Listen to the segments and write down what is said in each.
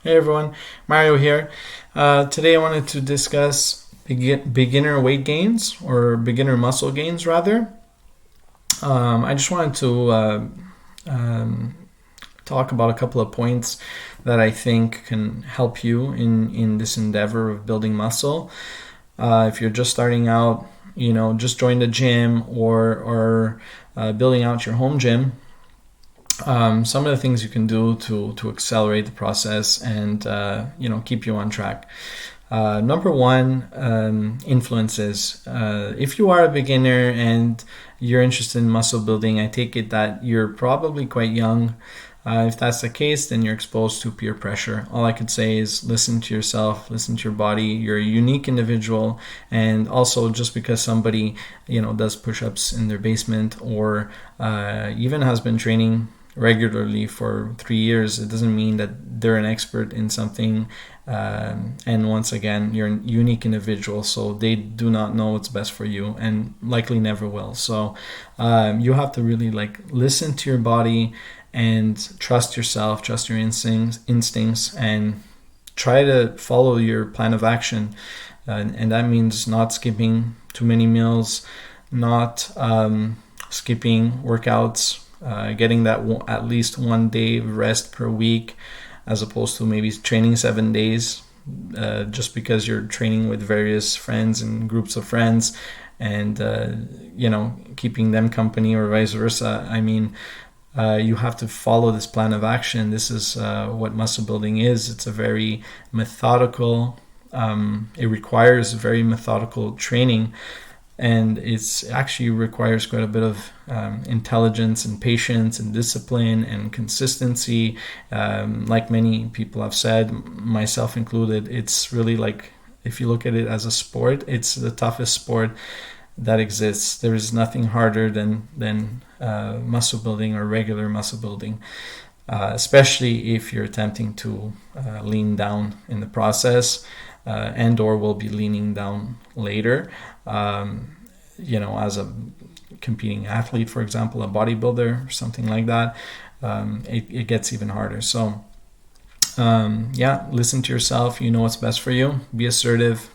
Hey everyone, Mario here. Today I wanted to discuss beginner weight gains or beginner muscle gains rather. I just wanted to um, talk about a couple of points that I think can help you in this endeavor of building muscle. If you're just starting out, just join the gym or building out your home gym. Some of the things you can do to accelerate the process and keep you on track. Number one, influences. If you are a beginner and you're interested in muscle building, I take it that you're probably quite young. If that's the case, then you're exposed to peer pressure. All I could say is listen to yourself, listen to your body. You're a unique individual, and also just because somebody does push-ups in their basement or even has been training regularly for 3 years, it doesn't mean that they're an expert in something. And once again, you're a unique individual, so they do not know what's best for you and likely never will. So you have to really listen to your body and trust yourself, trust your instincts, and try to follow your plan of action. And that means not skipping too many meals, not skipping workouts, getting that at least 1 day rest per week, as opposed to maybe training 7 days just because you're training with various friends and groups of friends and keeping them company or vice versa. I mean, you have to follow this plan of action. This is what muscle building is. It's a very methodical, it requires very methodical training, and it's actually requires quite a bit of intelligence and patience and discipline and consistency. Like many people have said, myself included, it's really like, if you look at it as a sport, it's the toughest sport that exists. There is nothing harder than muscle building or regular muscle building, especially if you're attempting to lean down in the process, and or will be leaning down later. As a competing athlete, for example, a bodybuilder or something like that, it gets even harder. So listen to yourself. You know what's best for you. Be assertive.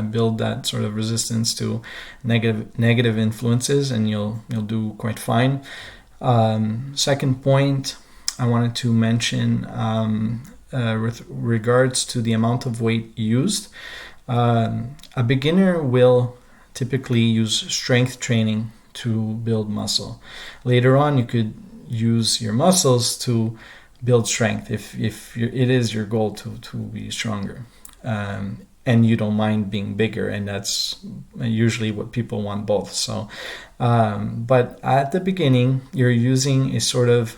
Build that sort of resistance to negative influences, and you'll do quite fine. Second point I wanted to mention, with regards to the amount of weight used, a beginner will typically use strength training to build muscle. Later on, you could use your muscles to build strength if it is your goal to be stronger. And you don't mind being bigger, and that's usually what people want, both. So, but at the beginning, you're using a sort of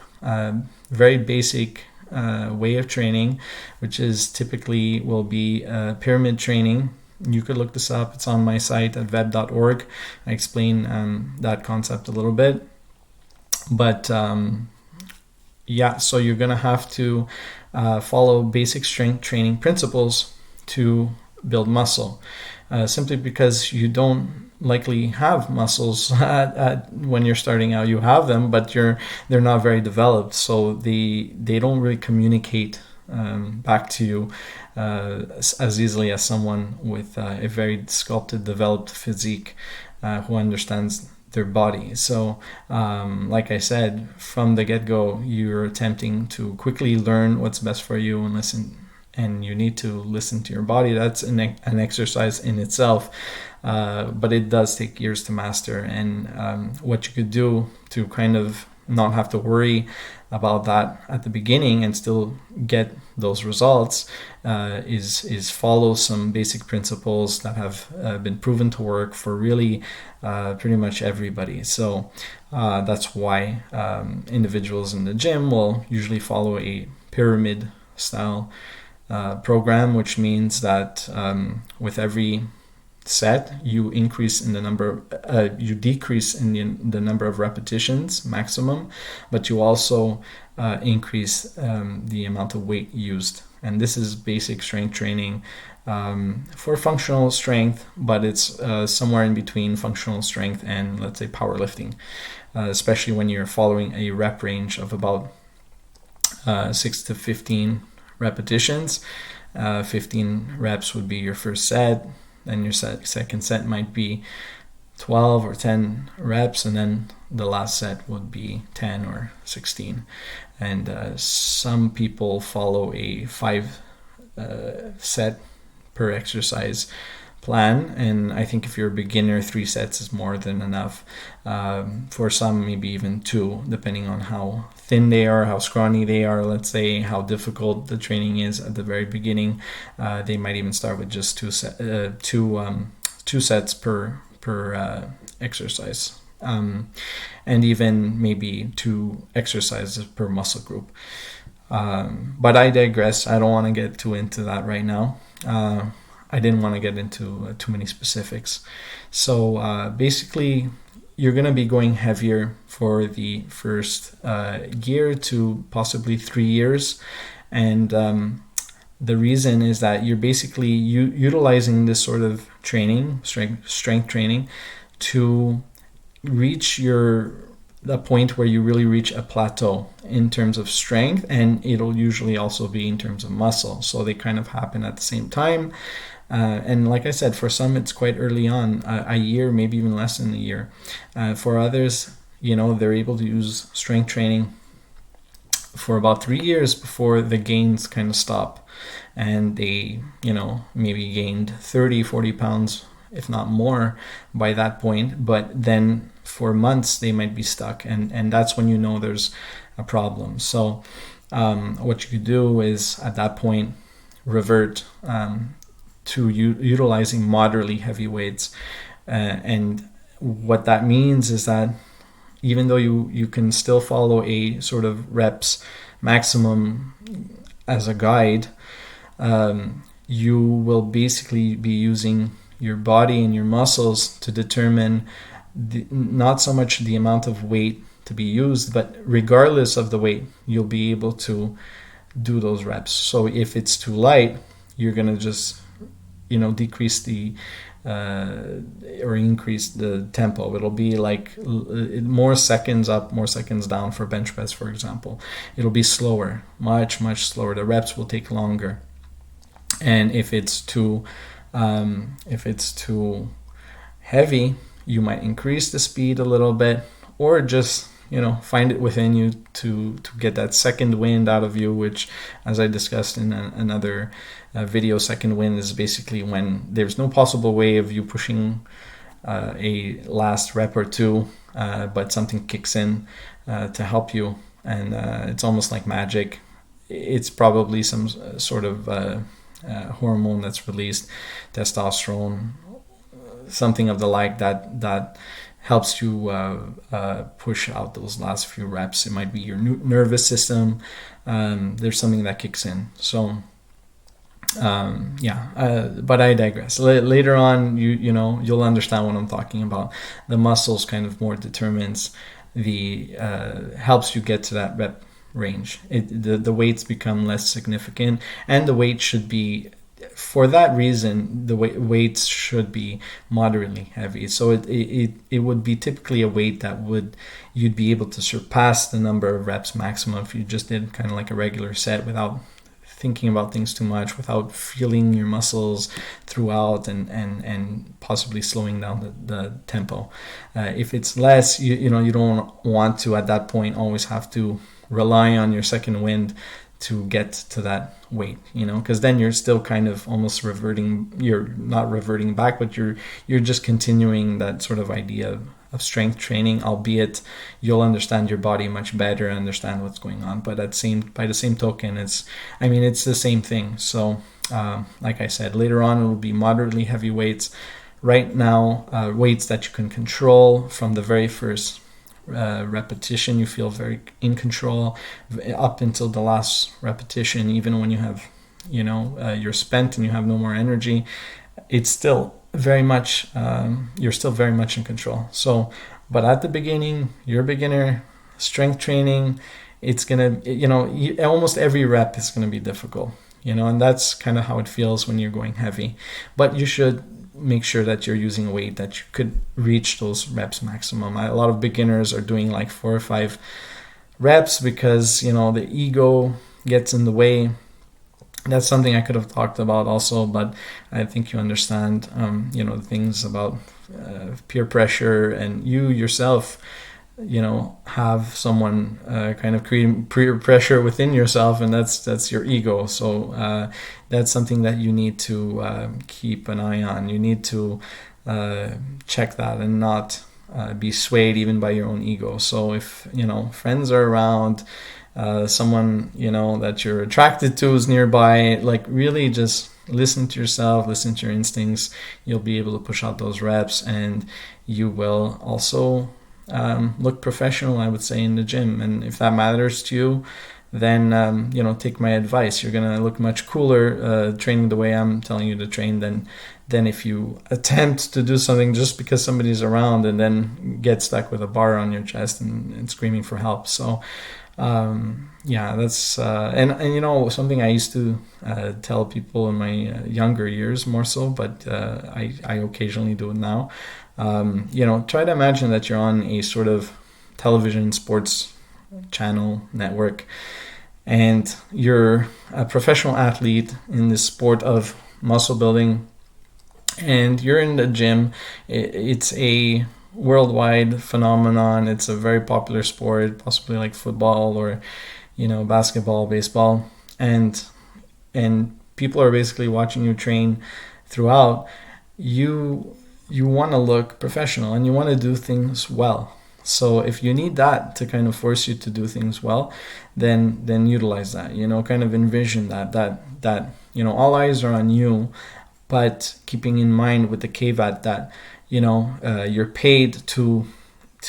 very basic way of training, which is typically will be pyramid training. You could look this up. It's on my site at web.org. I explain that concept a little bit. But so you're going to have to follow basic strength training principles to build muscle, simply because you don't likely have muscles when you're starting out. You have them, but they're not very developed, so they don't really communicate back to you as easily as someone with a very sculpted, developed physique who understands their body. So like I said, from the get-go, you're attempting to quickly learn what's best for you and you need to listen to your body. That's an exercise in itself, but it does take years to master. And what you could do to kind of not have to worry about that at the beginning and still get those results is follow some basic principles that have been proven to work for really pretty much everybody. So that's why individuals in the gym will usually follow a pyramid style program, which means that with every set you increase in the number, you decrease in the number of repetitions maximum, but you also increase the amount of weight used. And this is basic strength training for functional strength, but it's somewhere in between functional strength and, let's say, powerlifting, especially when you're following a rep range of about 6 to 15 repetitions. 15 reps would be your first set, then your second set might be 12 or 10 reps, and then the last set would be 10 or 16. And some people follow a 5 set per exercise plan, and I think if you're a beginner, 3 sets is more than enough. For some, maybe even 2, depending on how thin they are, how scrawny they are, let's say, how difficult the training is at the very beginning. They might even start with just 2 sets per exercise, and even maybe 2 exercises per muscle group. But I digress. I don't want to get too into that right now. I didn't want to get into too many specifics. So basically, you're going to be going heavier for the first year to possibly 3 years. And the reason is that you're basically utilizing this sort of training, strength training, to reach the point where you really reach a plateau in terms of strength, and it'll usually also be in terms of muscle. So they kind of happen at the same time. And like I said, for some it's quite early on, a year, maybe even less than a year. For others, they're able to use strength training for about 3 years before the gains kind of stop, and they maybe gained 30-40 pounds, if not more, by that point. But then for months they might be stuck, and that's when there's a problem. So what you could do is at that point revert to utilizing moderately heavy weights, and what that means is that even though you can still follow a sort of reps maximum as a guide, you will basically be using your body and your muscles to determine not so much the amount of weight to be used, but regardless of the weight, you'll be able to do those reps. So if it's too light, you're going to just decrease or increase the tempo. It'll be like more seconds up, more seconds down for bench press, for example. It'll be slower, much slower. The reps will take longer. And if it's too heavy, you might increase the speed a little bit, or just find it within you to get that second wind out of you, which, as I discussed in another video, second wind is basically when there's no possible way of you pushing a last rep or 2, but something kicks in to help you, and it's almost like magic. It's probably some sort of hormone that's released, testosterone, something of the like, that helps you push out those last few reps. It might be your nervous system. There's something that kicks in. So but I digress. Later on, you'll understand what I'm talking about. The muscles kind of more determines helps you get to that rep range. The weights become less significant, and the weight should be, for that reason, the weights should be moderately heavy. So it would be typically a weight that you'd be able to surpass the number of reps maximum if you just did kind of like a regular set without thinking about things too much, without feeling your muscles throughout, and possibly slowing down the tempo. If it's less, you don't want to at that point always have to rely on your second wind to get to that weight, because then you're still kind of almost reverting. You're not reverting back, but you're just continuing that sort of idea of strength training, albeit you'll understand your body much better, understand what's going on. But by the same token, it's the same thing. So like I said, later on it will be moderately heavy weights. Right now, weights that you can control from the very first repetition. You feel very in control up until the last repetition. Even when you have you're spent and you have no more energy, it's still very much you're still very much in control. So but at the beginning, you're a beginner, strength training, it's gonna almost every rep is gonna be difficult, and that's kind of how it feels when you're going heavy. But you should make sure that you're using a weight that you could reach those reps maximum. A lot of beginners are doing like 4 or 5 reps because the ego gets in the way, That's something I could have talked about also, but I think you understand, the things about peer pressure, and you yourself, have someone kind of creating peer pressure within yourself, and that's your ego. So that's something that you need to keep an eye on. You need to check that and not be swayed even by your own ego. So if friends are around, someone that you're attracted to is nearby, like really just listen to yourself, listen to your instincts. You'll be able to push out those reps, and you will also look professional, I would say, in the gym. And if that matters to you, then take my advice. You're gonna look much cooler training the way I'm telling you to train than if you attempt to do something just because somebody's around and then get stuck with a bar on your chest and screaming for help. So that's and something I used to tell people in my younger years more so, but I occasionally do it now. Try to imagine that you're on a sort of television sports channel network, and you're a professional athlete in this sport of muscle building, and you're in the gym. It's a worldwide phenomenon. It's a very popular sport, possibly like football or basketball, baseball, and people are basically watching you train throughout. You want to look professional and you want to do things well. So if you need that to kind of force you to do things well, then utilize that. Kind of envision that all eyes are on you, but keeping in mind with the caveat that you're paid to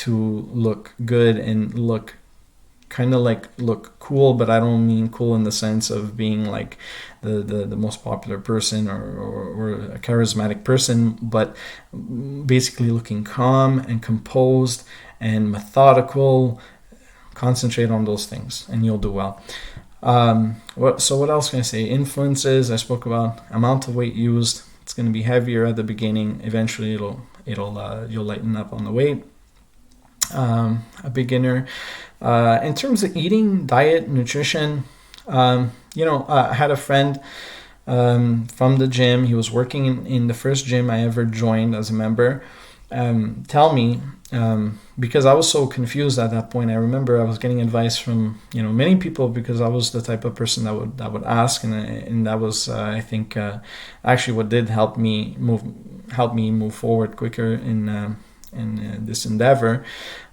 look good and look kind of like look cool, but I don't mean cool in the sense of being like the most popular person or a charismatic person, but basically looking calm and composed and methodical. Concentrate on those things and you'll do well. What else can I say? Influences, I spoke about. Amount of weight used, it's going to be heavier at the beginning. Eventually you'll lighten up on the weight. A beginner. In terms of eating, diet, nutrition, I had a friend from the gym. He was working in the first gym I ever joined as a member. Tell me, because I was so confused at that point. I remember I was getting advice from many people because I was the type of person that would ask, and that was I think actually what did help me move forward quicker in this endeavor.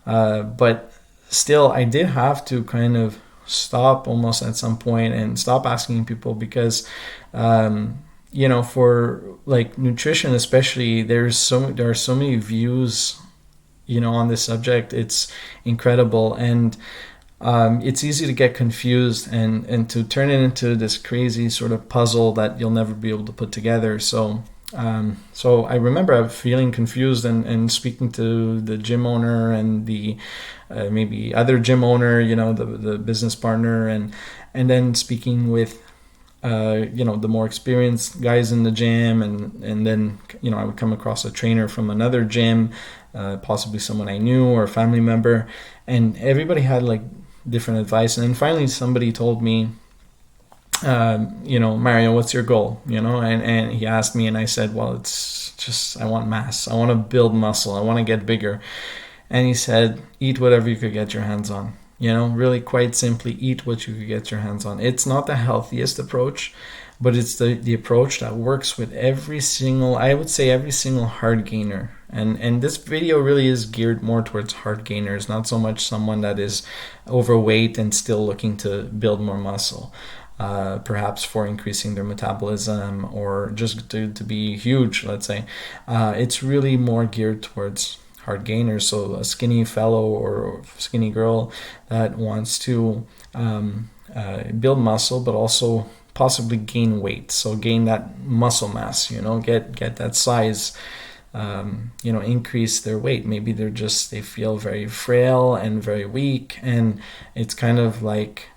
But still, I did have to kind of stop almost at some point and stop asking people because for like nutrition especially, there are so many views on this subject. It's incredible, and it's easy to get confused and to turn it into this crazy sort of puzzle that you'll never be able to put together. So I remember feeling confused and speaking to the gym owner and the maybe other gym owner, the business partner, and then speaking with the more experienced guys in the gym, and then I would come across a trainer from another gym, possibly someone I knew or a family member, and everybody had like different advice. And then finally somebody told me, Mario, what's your goal? And he asked me, and I said, well, it's just I want mass, I want to build muscle, I want to get bigger. And he said, eat whatever you could get your hands on. Really quite simply, eat what you could get your hands on. It's not the healthiest approach, but it's the approach that works with every single hard gainer. And this video really is geared more towards hard gainers, not so much someone that is overweight and still looking to build more muscle, perhaps for increasing their metabolism or just to be huge, let's say. It's really more geared towards hard gainers. So a skinny fellow or skinny girl that wants to build muscle, but also possibly gain weight. So gain that muscle mass, get that size, increase their weight. Maybe they feel very frail and very weak, and it's kind of like,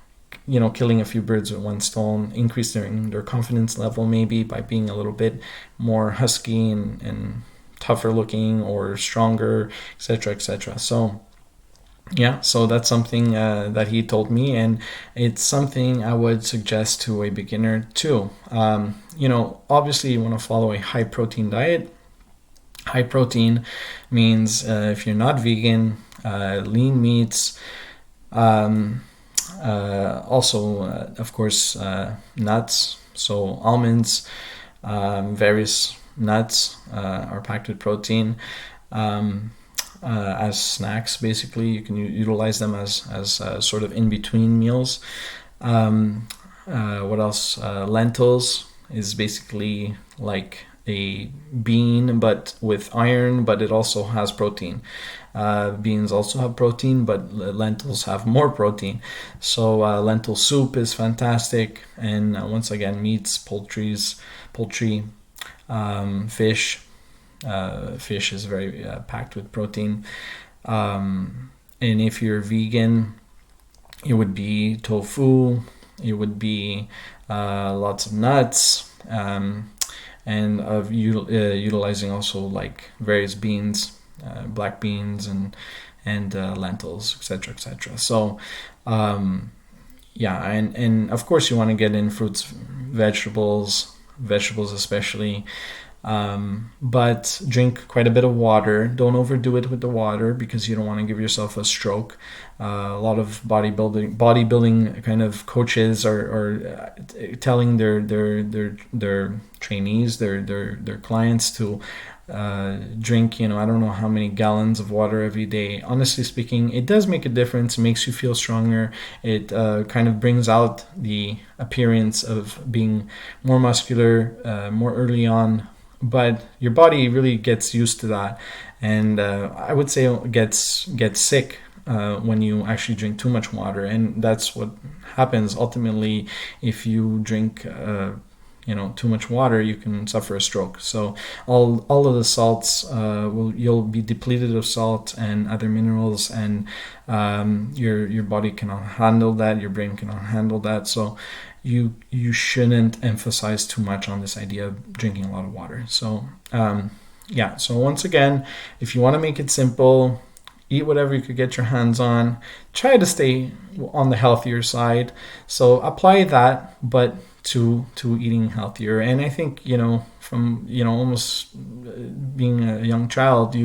killing a few birds with one stone, increase their confidence level maybe by being a little bit more husky and tougher looking or stronger, etc., etc. So Yeah, so that's something that he told me, and it's something I would suggest to a beginner too. Obviously, you want to follow a high protein diet. High protein means if you're not vegan, lean meats, um, also, of course, nuts. So almonds, various nuts are packed with protein. Um, as snacks, basically, you can utilize them as sort of in between meals. What else? Lentils is basically like a bean but with iron, but it also has protein. Beans also have protein, but lentils have more protein. So lentil soup is fantastic, and once again, meats, poultry, fish. Fish is very packed with protein. And if you're vegan, it would be tofu, it would be lots of nuts, and of utilizing also like various beans, black beans and lentils, etc., etc. So yeah, and of course you want to get in fruits, vegetables especially. But drink quite a bit of water. Don't overdo it with the water because you don't want to give yourself a stroke. A lot of bodybuilding kind of coaches are telling their trainees, their clients to drink, I don't know how many gallons of water every day. Honestly speaking, it does make a difference. It makes you feel stronger. It kind of brings out the appearance of being more muscular more early on, but your body really gets used to that, and I would say gets sick when you actually drink too much water, and that's what happens ultimately if you drink too much water. You can suffer a stroke. So all of the salts you'll be depleted of salt and other minerals, and your body cannot handle that, your brain cannot handle that. So you shouldn't emphasize too much on this idea of drinking a lot of water. So so once again, if you want to make it simple, eat whatever you could get your hands on. Try to stay on the healthier side. So apply that, but to eating healthier. And I think from almost being a young child,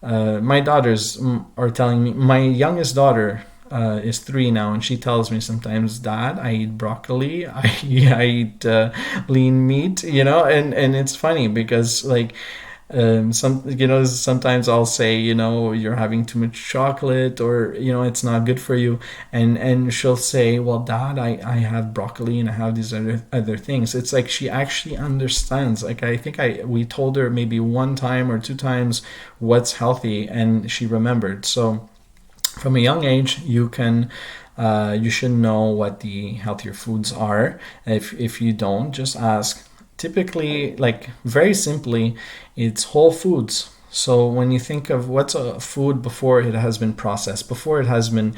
my daughters are telling me. My youngest daughter is 3 now, and she tells me sometimes, "Dad, I eat broccoli, I eat lean meat," and it's funny because like sometimes I'll say, you're having too much chocolate, or it's not good for you, and she'll say, "Well, Dad, I have broccoli and I have these other things." It's like she actually understands. Like I think we told her maybe 1 time or 2 times what's healthy, and she remembered. So from a young age, you should know what the healthier foods are. If you don't, just ask. Typically, like very simply, it's whole foods. So when you think of what's a food before it has been processed, before it has been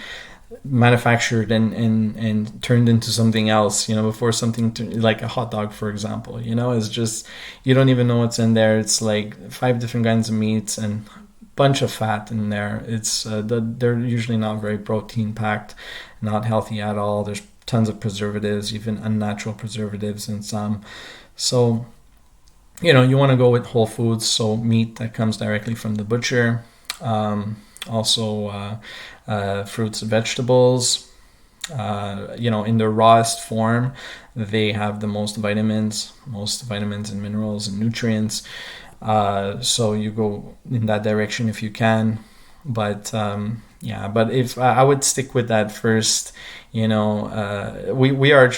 manufactured and turned into something else, before something like a hot dog, for example, is just, you don't even know what's in there. It's like 5 different kinds of meats and bunch of fat in there. It's they're usually not very protein packed, not healthy at all. There's tons of preservatives, even unnatural preservatives in some. So you want to go with whole foods, so meat that comes directly from the butcher. Also fruits and vegetables, in their rawest form, they have the most vitamins and minerals and nutrients. So you go in that direction if you can, but but if I would stick with that first. We are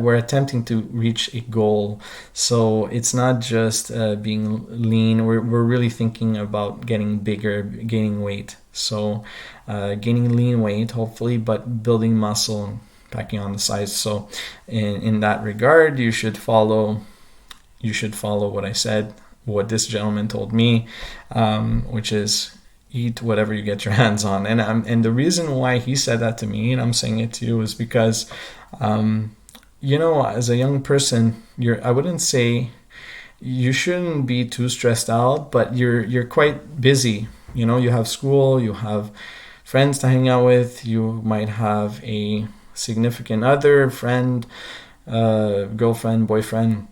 we're attempting to reach a goal, so it's not just being lean. We're really thinking about getting bigger, gaining weight. So gaining lean weight, hopefully, but building muscle and packing on the size. So in that regard, you should follow what I said, what this gentleman told me, which is eat whatever you get your hands on. And the reason why he said that to me, and I'm saying it to you, is because as a young person, I wouldn't say you shouldn't be too stressed out, but you're quite busy. You have school, you have friends to hang out with. You might have a significant other, friend, girlfriend, boyfriend.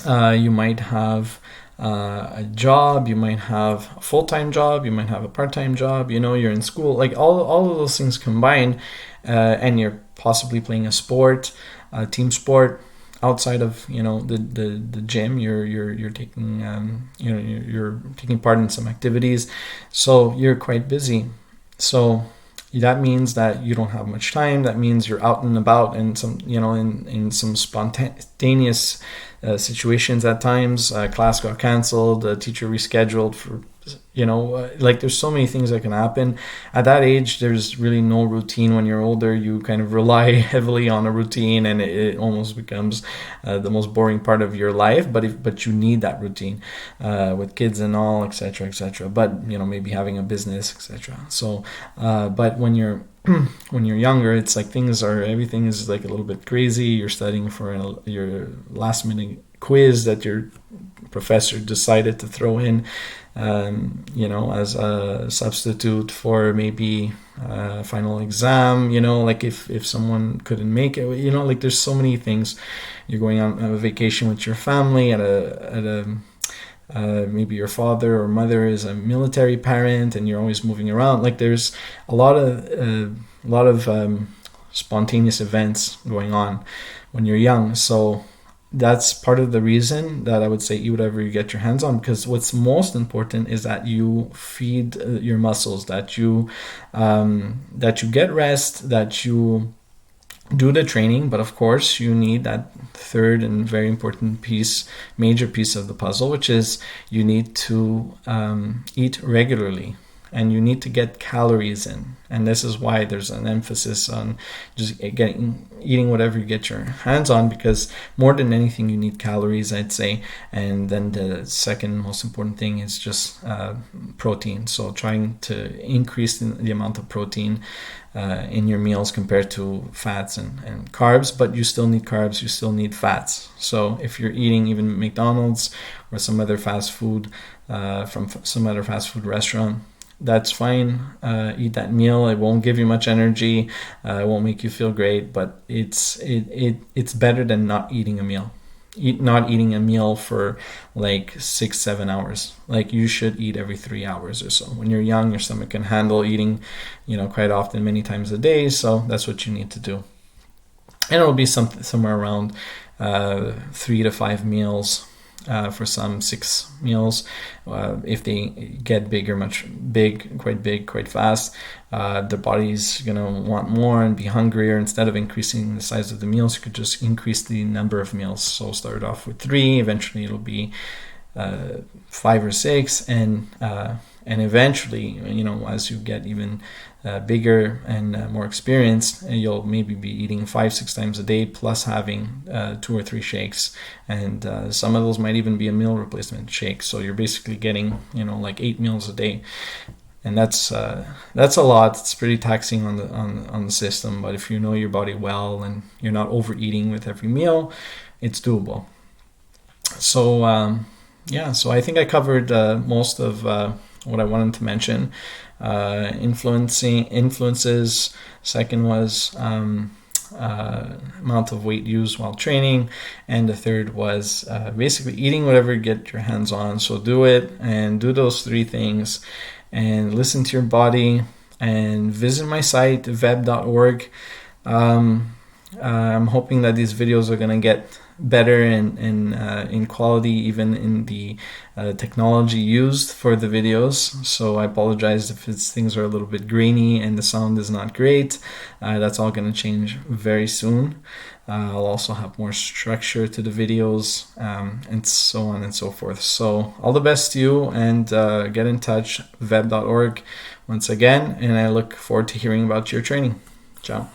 You might have a job, you might have a full-time job, you might have a part-time job, you're in school, like all of those things combined, and you're possibly playing a sport, a team sport outside of the gym. You're taking you're taking part in some activities, so you're quite busy. So that means that you don't have much time. That means you're out and about in some in some spontaneous situations at times. Class got canceled, a teacher rescheduled for like there's so many things that can happen. At that age, there's really no routine. When you're older, you kind of rely heavily on a routine, and it almost becomes the most boring part of your life. But you need that routine with kids and all, etc. But maybe having a business, etc. So but when you're when you're younger, it's like everything is like a little bit crazy. You're studying for your last minute quiz that your professor decided to throw in as a substitute for maybe a final exam, like if someone couldn't make it, like there's so many things. You're going on a vacation with your family at a maybe your father or mother is a military parent and you're always moving around. Like there's a lot of spontaneous events going on when you're young. So that's part of the reason that I would say eat whatever you get your hands on, because what's most important is that you feed your muscles, that you get rest, that you do the training. But of course you need that third and very important major piece of the puzzle, which is you need to eat regularly. And you need to get calories in. And this is why there's an emphasis on just eating whatever you get your hands on, because more than anything, you need calories, I'd say. And then the second most important thing is just protein. So trying to increase the amount of protein in your meals compared to fats and carbs. But you still need carbs, you still need fats. So if you're eating even McDonald's or some other fast food from some other fast food restaurant, that's fine. Eat that meal. It won't give you much energy. It won't make you feel great, but it's better than not eating a meal. Not eating a meal for like 6-7 hours. Like you should eat every 3 hours or so. When you're young, your stomach can handle eating, quite often, many times a day. So that's what you need to do. And it'll be somewhere around 3 to 5 meals. For some 6 meals. If they get quite big, quite fast, the body's gonna want more and be hungrier. Instead of increasing the size of the meals, you could just increase the number of meals. So start off with 3, eventually it'll be 5 or 6, and eventually, as you get even bigger and more experienced, you'll maybe be eating 5-6 times a day, plus having 2 or 3 shakes, and some of those might even be a meal replacement shake. So you're basically getting like 8 meals a day, and that's a lot. It's pretty taxing on the system, but if you know your body well and you're not overeating with every meal, it's doable. So so I think I covered most of what I wanted to mention. Influences. Second was amount of weight used while training, and the third was basically eating whatever you get your hands on. So do it, and do those 3 things, and listen to your body, and visit my site web.org. I'm hoping that these videos are going to get better in quality, even in the technology used for the videos. So I apologize if things are a little bit grainy and the sound is not great. That's all going to change very soon. I'll also have more structure to the videos, and so on and so forth. So all the best to you, and get in touch, web.org once again, and I look forward to hearing about your training. Ciao.